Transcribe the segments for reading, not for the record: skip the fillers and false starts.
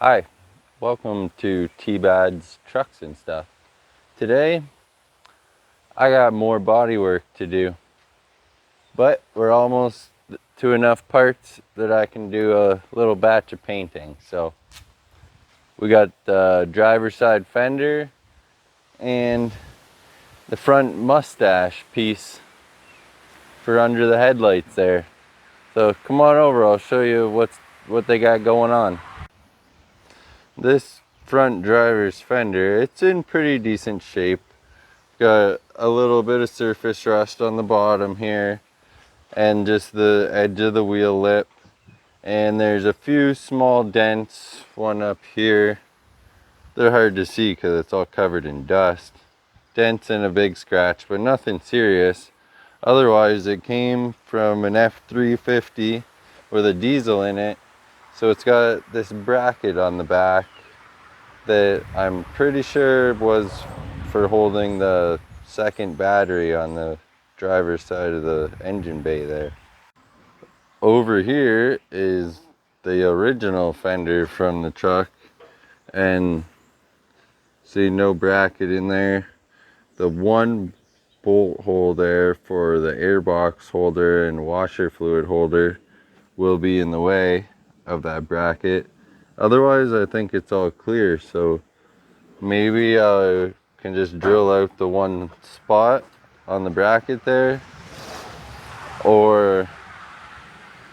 Hi, welcome to T-Bad's Trucks and Stuff. Today, I got more body work to do, but we're almost to enough parts that I can do a little batch of painting. So, we got the driver's side fender and the front mustache piece for under the headlights there. So come on over, I'll show you what they got going on. This front driver's fender, it's in pretty decent shape. Got a little bit of surface rust on the bottom here and just the edge of the wheel lip, and there's a few small dents, one up here. They're hard to see because it's all covered in dust. Dents and a big scratch, but nothing serious. Otherwise, it came from an F350 with a diesel in it, so it's got this bracket on the back that I'm pretty sure was for holding the second battery on the driver's side of the engine bay there. Over here is the original fender from the truck, and see, no bracket in there. The one bolt hole there for the airbox holder and washer fluid holder will be in the way of that bracket. Otherwise, I think it's all clear, so maybe I can just drill out the one spot on the bracket there, or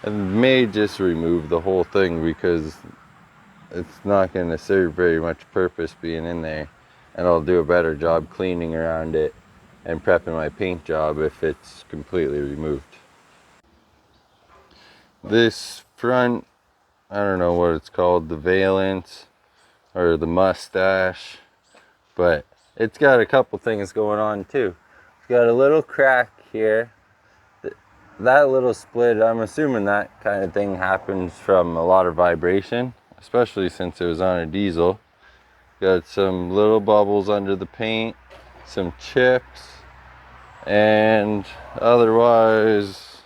I may just remove the whole thing because it's not going to serve very much purpose being in there, and I'll do a better job cleaning around it and prepping my paint job if it's completely removed. This front, I don't know what it's called, the valance or the mustache, but it's got a couple things going on too. It's got a little crack here. That little split, I'm assuming that kind of thing happens from a lot of vibration, especially since it was on a diesel. Got some little bubbles under the paint, some chips, and otherwise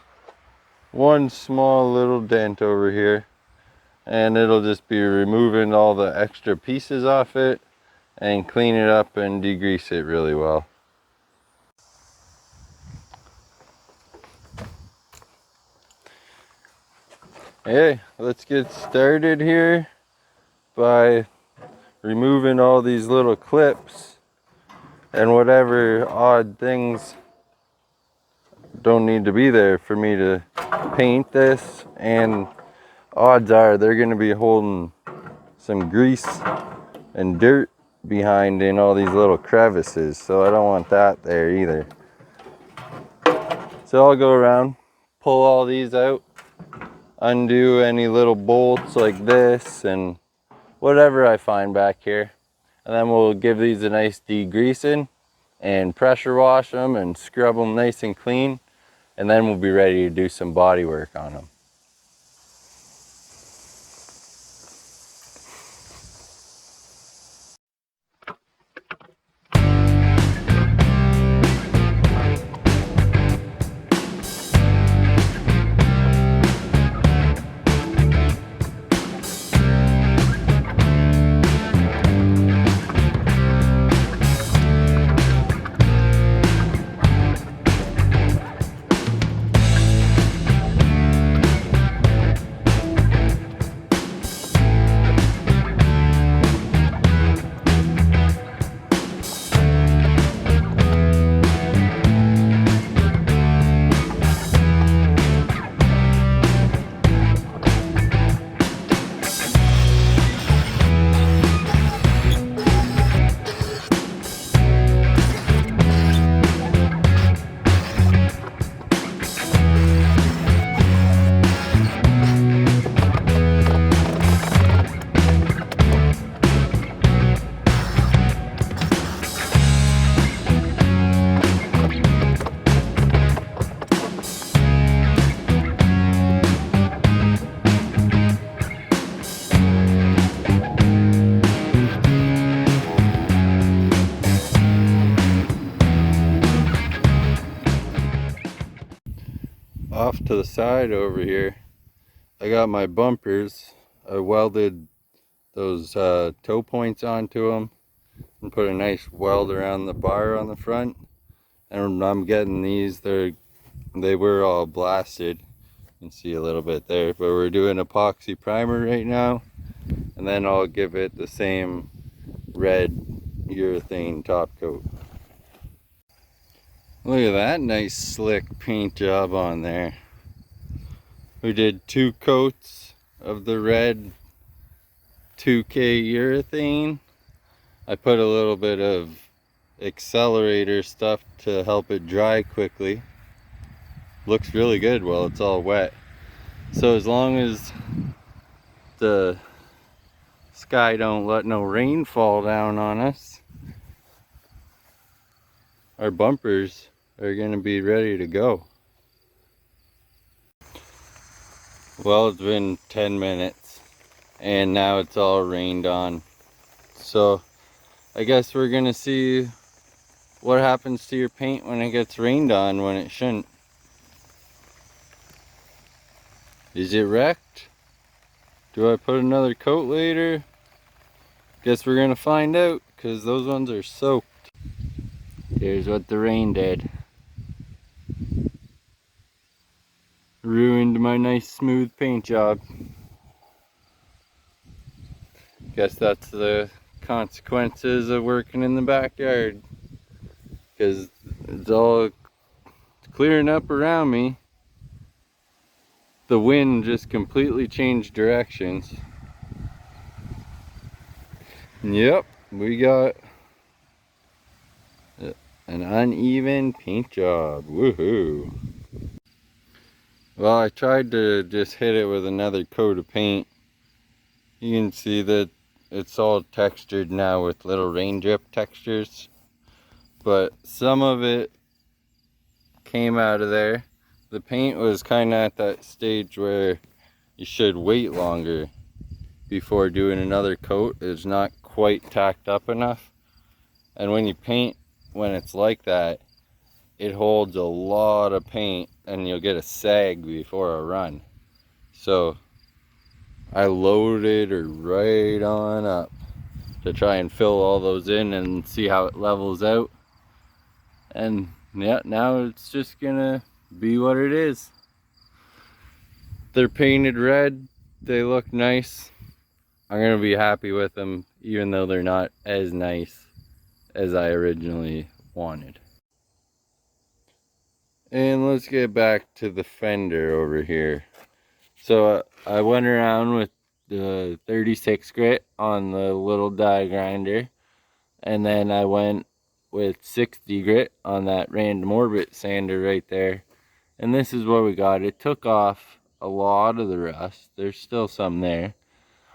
one small little dent over here, and it'll just be removing all the extra pieces off it and clean it up and degrease it really well. Hey, let's get started here by removing all these little clips and whatever odd things don't need to be there for me to paint this, and odds are they're going to be holding some grease and dirt behind in all these little crevices, so I don't want that there either. So I'll go around, pull all these out, undo any little bolts like this and whatever I find back here, and then we'll give these a nice degreasing and pressure wash them and scrub them nice and clean, and then we'll be ready to do some body work on them. Off to the side over here, I got my bumpers. I welded those toe points onto them and put a nice weld around the bar on the front. And I'm getting these, they were all blasted. You can see a little bit there, but we're doing epoxy primer right now, and then I'll give it the same red urethane top coat. Look at that nice slick paint job on there. We did 2 coats of the red 2K urethane. I put a little bit of accelerator stuff to help it dry quickly. Looks really good while it's all wet. So as long as the sky don't let no rain fall down on us, our bumpers are gonna be ready to go. Well, it's been 10 minutes and now it's all rained on. So I guess we're gonna see what happens to your paint when it gets rained on when it shouldn't. Is it wrecked? Do I put another coat later? Guess we're gonna find out, because those ones are soaked. Here's what the rain did. Ruined my nice smooth paint job. Guess that's the consequences of working in the backyard, because it's all clearing up around me. The wind just completely changed directions. Yep, we got an uneven paint job. Woohoo! Well, I tried to just hit it with another coat of paint. You can see that it's all textured now with little rain drip textures, but some of it came out of there. The paint was kind of at that stage where you should wait longer before doing another coat. It's not quite tacked up enough, and when you paint when it's like that, it holds a lot of paint and you'll get a sag before a run. So I loaded her right on up to try and fill all those in and see how it levels out. And yeah, now it's just gonna be what it is. They're painted red, they look nice. I'm gonna be happy with them, even though they're not as nice as I originally wanted. And let's get back to the fender over here. So I went around with the 36 grit on the little die grinder, and then I went with 60 grit on that random orbit sander right there. And this is what we got. It took off a lot of the rust. There's still some there.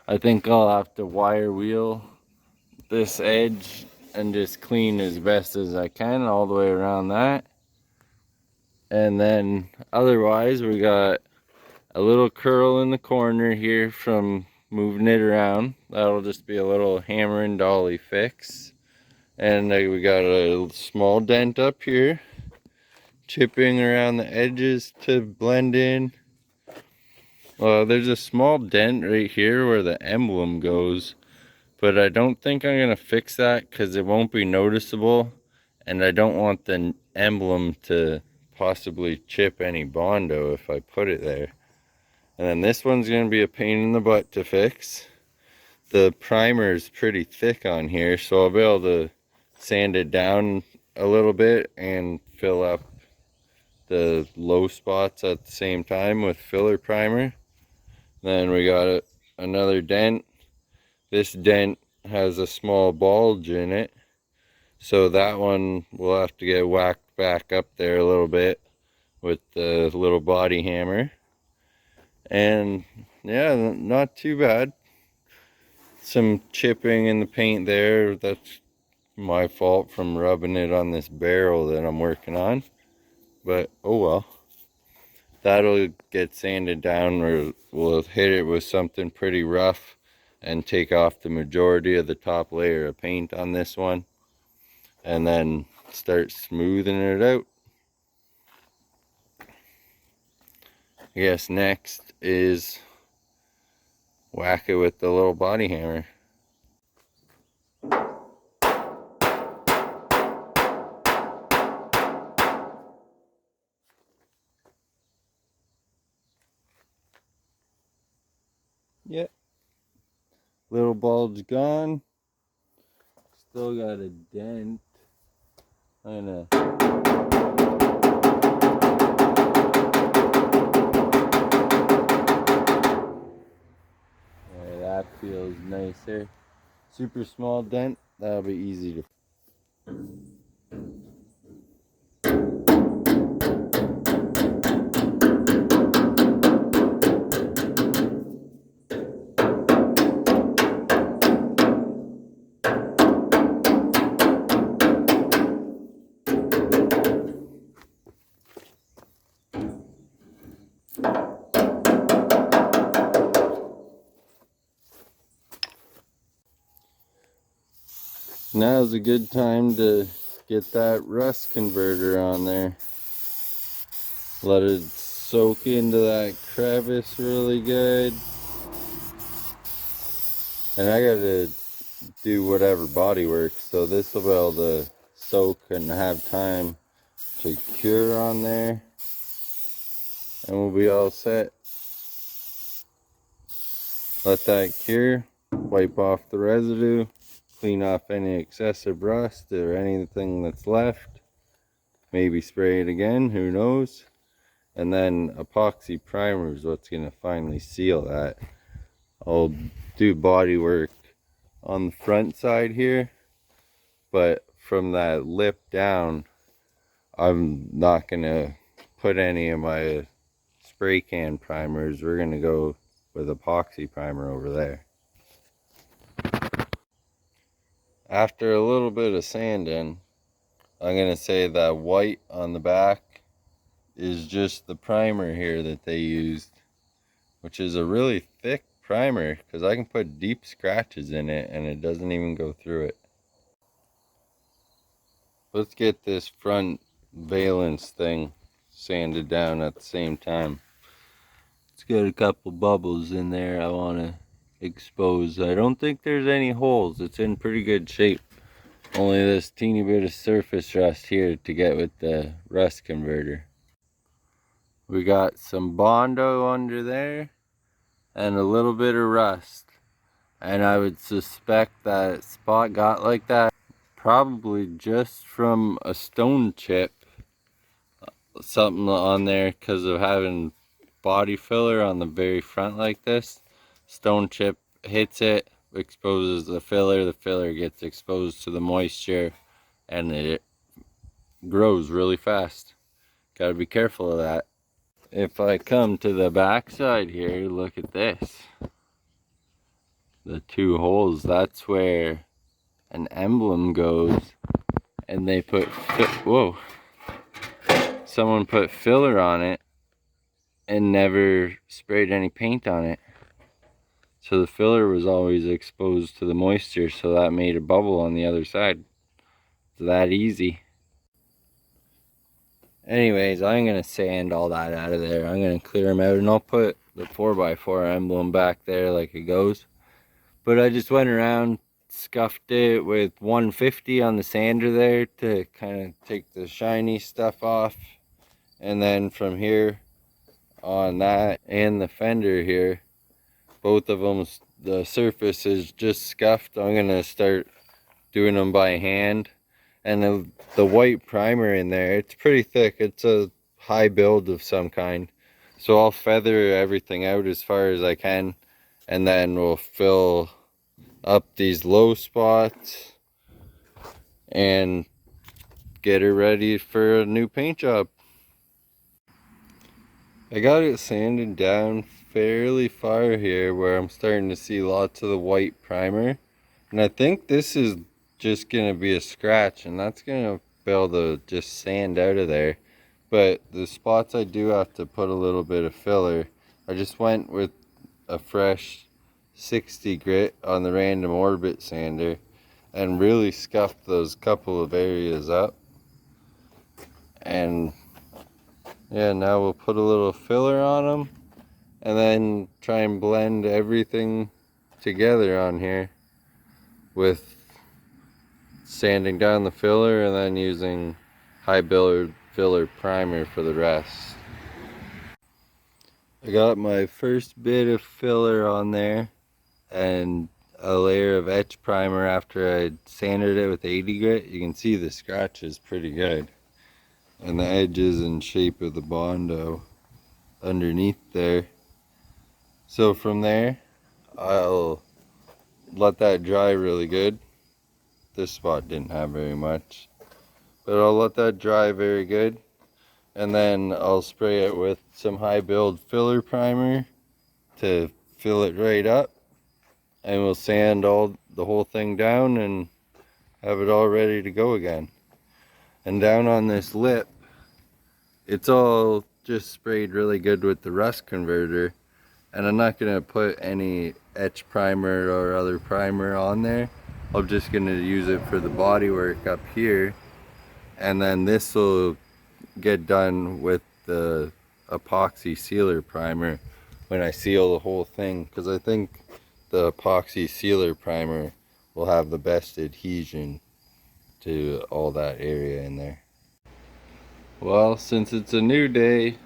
I think I'll have to wire wheel this edge and just clean as best as I can all the way around that. And then otherwise we got a little curl in the corner here from moving it around. That'll just be a little hammer and dolly fix. And we got a small dent up here, chipping around the edges to blend in. There's a small dent right here where the emblem goes, but I don't think I'm gonna fix that because it won't be noticeable, and I don't want the emblem to possibly chip any Bondo if I put it there. And then this one's gonna be a pain in the butt to fix. The primer is pretty thick on here, so I'll be able to sand it down a little bit and fill up the low spots at the same time with filler primer. Then we got another dent. This dent has a small bulge in it, so that one will have to get whacked back up there a little bit with the little body hammer. And yeah, not too bad. Some chipping in the paint there. That's my fault from rubbing it on this barrel that I'm working on, but oh well. That'll get sanded down, or we'll hit it with something pretty rough and take off the majority of the top layer of paint on this one, and then start smoothing it out. I guess next is whack it with the little body hammer. Yep. Little bulge gone. Still got a dent. I know. Yeah, that feels nicer. Super small dent. That'll be easy to. Now's a good time to get that rust converter on there. Let it soak into that crevice really good. And I gotta do whatever body work, so this will be able to soak and have time to cure on there. And we'll be all set. Let that cure, wipe off the residue, clean off any excessive rust or anything that's left. Maybe spray it again, who knows. And then epoxy primer is what's going to finally seal that. I'll do body work on the front side here, but from that lip down, I'm not going to put any of my spray can primers. We're going to go with epoxy primer over there. After a little bit of sanding, I'm going to say that white on the back is just the primer here that they used, which is a really thick primer because I can put deep scratches in it and it doesn't even go through it. Let's get this front valance thing sanded down at the same time. It's got a couple bubbles in there I want to expose. I don't think there's any holes. It's in pretty good shape. Only this teeny bit of surface rust here to get with the rust converter. We got some Bondo under there and a little bit of rust. And I would suspect that spot got like that probably just from a stone chip. Something on there because of having body filler on the very front like this. Stone chip hits it, exposes the filler gets exposed to the moisture, and it grows really fast. Gotta be careful of that. If I come to the back side here, look at this. The two holes, that's where an emblem goes, and they put, whoa, someone put filler on it and never sprayed any paint on it. So the filler was always exposed to the moisture, so that made a bubble on the other side. It's that easy. Anyways, I'm going to sand all that out of there. I'm going to clear them out, and I'll put the 4x4 emblem back there like it goes. But I just went around, scuffed it with 150 on the sander there to kind of take the shiny stuff off. And then from here on that and the fender here, both of them, the surface is just scuffed. I'm going to start doing them by hand. And the white primer in there, it's pretty thick. It's a high build of some kind. So I'll feather everything out as far as I can. And then we'll fill up these low spots and get it ready for a new paint job. I got it sanded down fairly far here where I'm starting to see lots of the white primer. And I think this is just going to be a scratch, and that's going to be able to just sand out of there. But the spots I do have to put a little bit of filler. I just went with a fresh 60 grit on the random orbit sander and really scuffed those couple of areas up. And yeah, now we'll put a little filler on them and then try and blend everything together on here with sanding down the filler and then using high filler primer for the rest. I got my first bit of filler on there and a layer of etch primer after I sanded it with 80 grit. You can see the scratch is pretty good, and the edges and shape of the Bondo underneath there. So from there I'll let that dry really good. This spot didn't have very much, but I'll let that dry very good, and then I'll spray it with some high build filler primer to fill it right up, and we'll sand the whole thing down and have it all ready to go again. And down on this lip, it's all just sprayed really good with the rust converter, and I'm not going to put any etch primer or other primer on there. I'm just going to use it for the bodywork up here, and then this will get done with the epoxy sealer primer when I seal the whole thing, because I think the epoxy sealer primer will have the best adhesion to all that area in there. Well, since it's a new day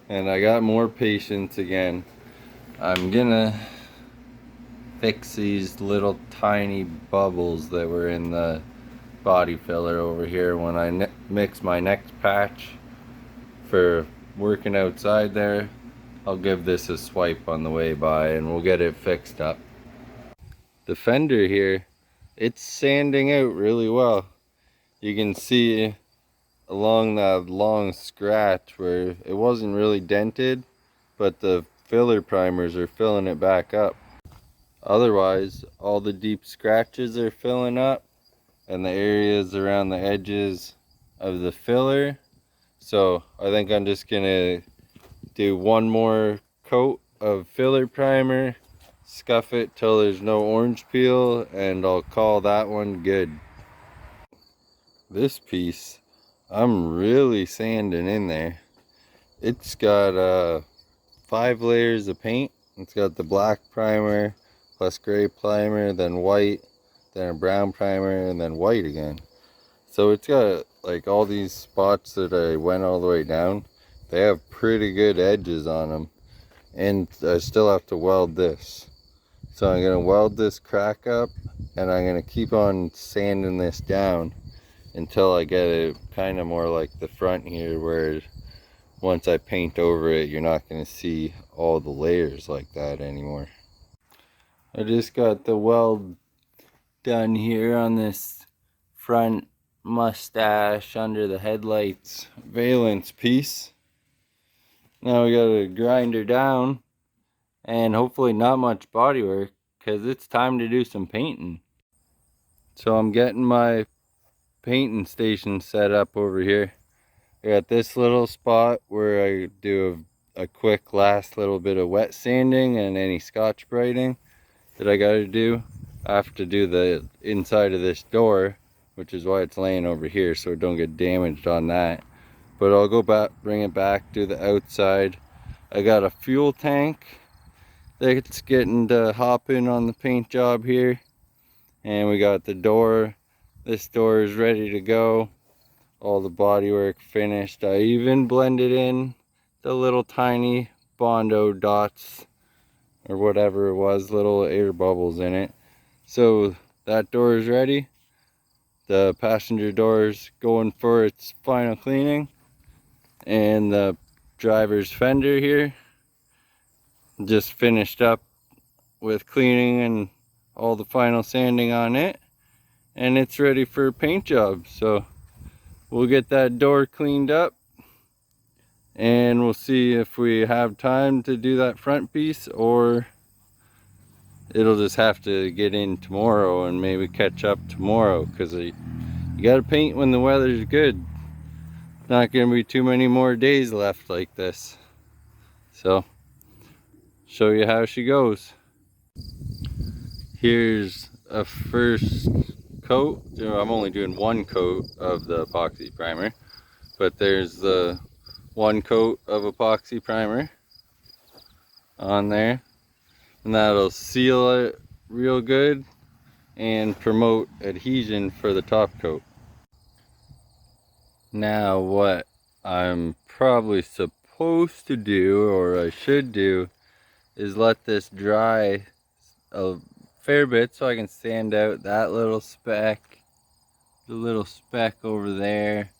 and I got more patience again, I'm gonna fix these little tiny bubbles that were in the body filler over here when I mix my next patch for working outside there. I'll give this a swipe on the way by and we'll get it fixed up. The fender here, it's sanding out really well. You can see along that long scratch where it wasn't really dented, but the filler primers are filling it back up. Otherwise, all the deep scratches are filling up and the areas around the edges of the filler. So I think I'm just gonna do one more coat of filler primer, scuff it till there's no orange peel, and I'll call that one good. This piece, I'm really sanding in there. It's got 5 layers of paint. It's got the black primer plus gray primer, then white, then a brown primer, and then white again. So it's got like all these spots that I went all the way down. They have pretty good edges on them, and I still have to weld this. So I'm gonna weld this crack up, and I'm gonna keep on sanding this down until I get it kind of more like the front here, where once I paint over it, you're not going to see all the layers like that anymore. I just got the weld done here on this front mustache under the headlights valance piece. Now we got to grind her down and hopefully not much body work, because it's time to do some painting. So I'm getting my painting station set up over here. I got this little spot where I do a quick last little bit of wet sanding and any scotch brighting that I gotta do. I have to do the inside of this door, which is why it's laying over here, so it don't get damaged on that. But I'll go back, bring it back, do the outside. I got a fuel tank that's getting to hop in on the paint job here. And we got the door. This door is ready to go. All the bodywork finished. I even blended in the little tiny Bondo dots or whatever it was, little air bubbles in it. So that door is ready. The passenger door is going for its final cleaning, and the driver's fender here just finished up with cleaning and all the final sanding on it, and it's ready for a paint job. So we'll get that door cleaned up, and we'll see if we have time to do that front piece, or it'll just have to get in tomorrow and maybe catch up tomorrow, because you gotta paint when the weather's good. Not gonna be too many more days left like this. So, show you how she goes. Here's a first coat. I'm only doing one coat of the epoxy primer, but there's the one coat of epoxy primer. on there, and that'll seal it real good and promote adhesion for the top coat. Now what I'm probably supposed to do, or I should do, is let this dry a fair bit so I can sand out that little speck, the little speck over there.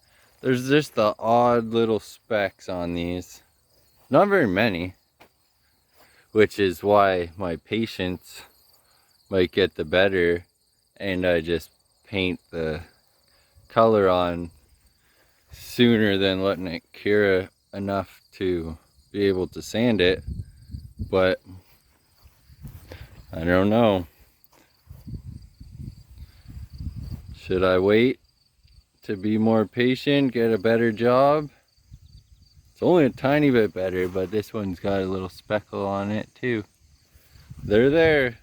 There's just the odd little specks on these. Not very many, which is why my patience might get the better and I just paint the color on sooner than letting it cure enough to be able to sand it. But I don't know. Should I wait to be more patient, get a better job? It's only a tiny bit better, but this one's got a little speckle on it too. They're there.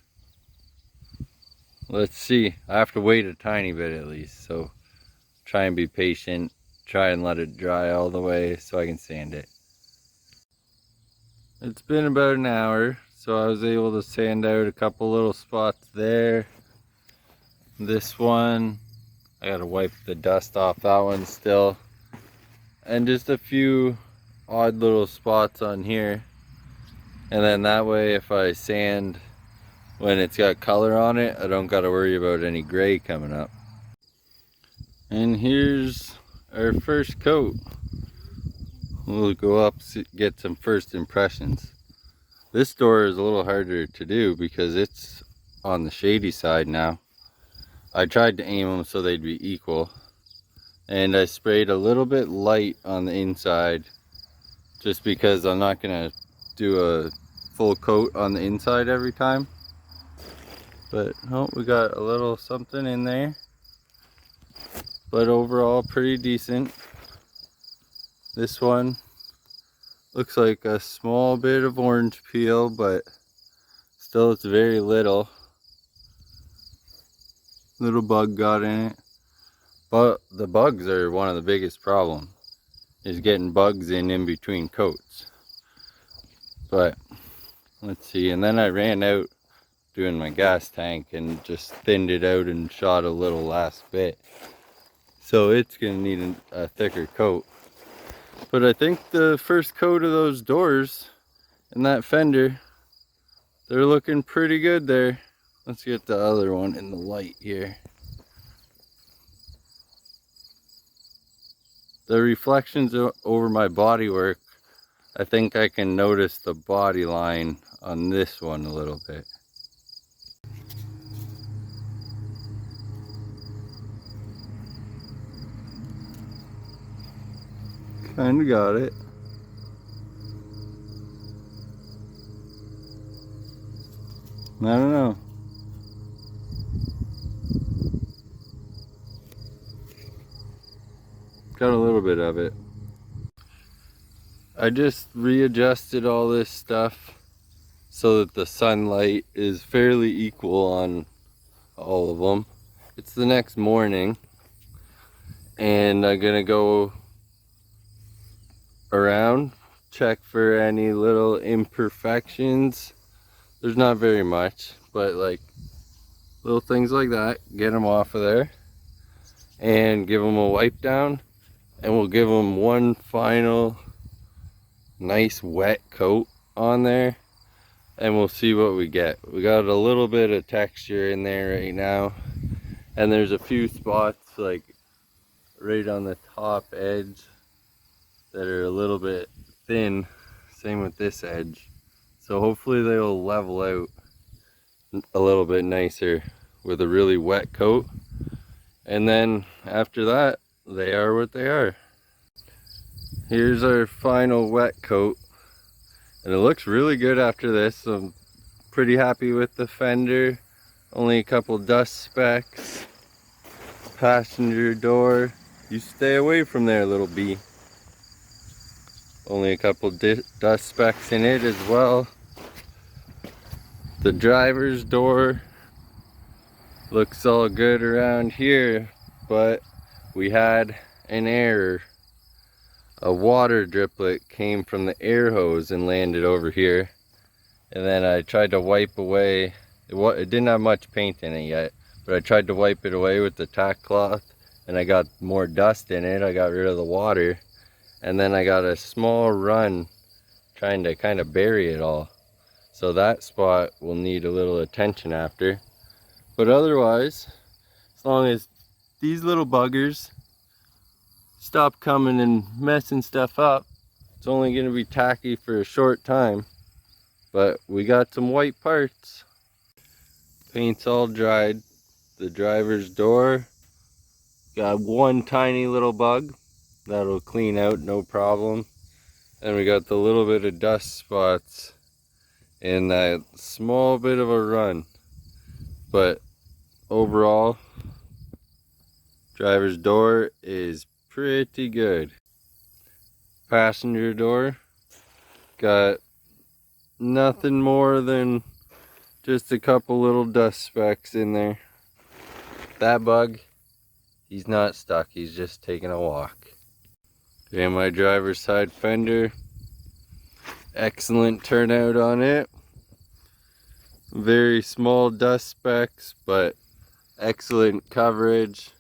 Let's see. I have to wait a tiny bit at least, so try and be patient. Try and let it dry all the way so I can sand it. It's been about an hour, so I was able to sand out a couple little spots there. This one, I gotta wipe the dust off that one still. And just a few odd little spots on here. And then that way if I sand when it's got color on it, I don't gotta worry about any gray coming up. And here's our first coat. We'll go up, get some first impressions. This door is a little harder to do because it's on the shady side now. I tried to aim them so they'd be equal. And I sprayed a little bit light on the inside just because I'm not gonna do a full coat on the inside every time. But oh, we got a little something in there. But overall pretty decent. This one looks like a small bit of orange peel, but still it's very little. Little bug got in it. But the bugs are one of the biggest problems, is getting bugs in between coats. But let's see, and then I ran out doing my gas tank and just thinned it out and shot a little last bit. So it's gonna need a thicker coat. But I think the first coat of those doors and that fender, they're looking pretty good there. Let's get the other one in the light here. The reflections over my bodywork, I think I can notice the body line on this one a little bit. Kinda got it. I don't know. Got a little bit of it. I just readjusted all this stuff so that the sunlight is fairly equal on all of them. It's the next morning and I'm gonna go around, check for any little imperfections. There's not very much, but like little things like that, get them off of there and give them a wipe down, and we'll give them one final nice wet coat on there and we'll see what we get. We got a little bit of texture in there right now, and there's a few spots like right on the top edge that are a little bit thin. Same with this edge. So hopefully they'll level out a little bit nicer with a really wet coat. And then after that, they are what they are. Here's our final wet coat. And it looks really good after this. I'm pretty happy with the fender. Only a couple dust specks. Passenger door. You stay away from there, little bee. Only a couple dust specks in it as well. The driver's door looks all good around here, but we had an error. A water driplet came from the air hose and landed over here. and then I tried to wipe away, it didn't have much paint in it yet, but I tried to wipe it away with the tack cloth, and I got more dust in it. I got rid of the water, and then I got a small run trying to kind of bury it all. So that spot will need a little attention after. But otherwise, as long as these little buggers stop coming and messing stuff up, it's only going to be tacky for a short time. But we got some white parts. Paint's all dried. The driver's door got one tiny little bug that'll clean out no problem. And we got the little bit of dust spots in that small bit of a run. But overall, driver's door is pretty good. Passenger door got nothing more than just a couple little dust specks in there. That bug, he's not stuck, he's just taking a walk. And my driver's side fender, excellent turnout on it. Very small dust specks, but excellent coverage,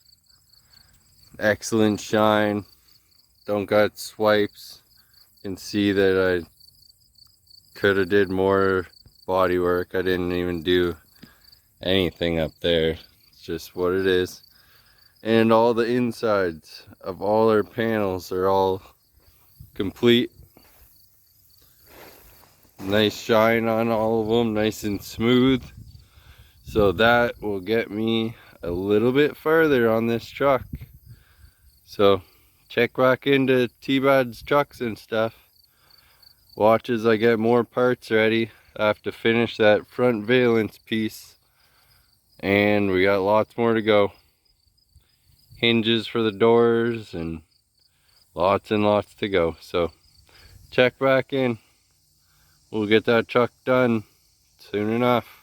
excellent shine. Don't got swipes. You can see that I could have did more body work. I didn't even do anything up there. It's just what it is. And all the insides of all our panels are all complete. Nice shine on all of them, nice and smooth. So that will get me a little bit further on this truck. So check back into T-Bad's trucks and stuff. Watch as I get more parts ready. I have to finish that front valance piece, and we got lots more to go. Hinges for the doors and lots to go. So check back in. We'll get that truck done soon enough.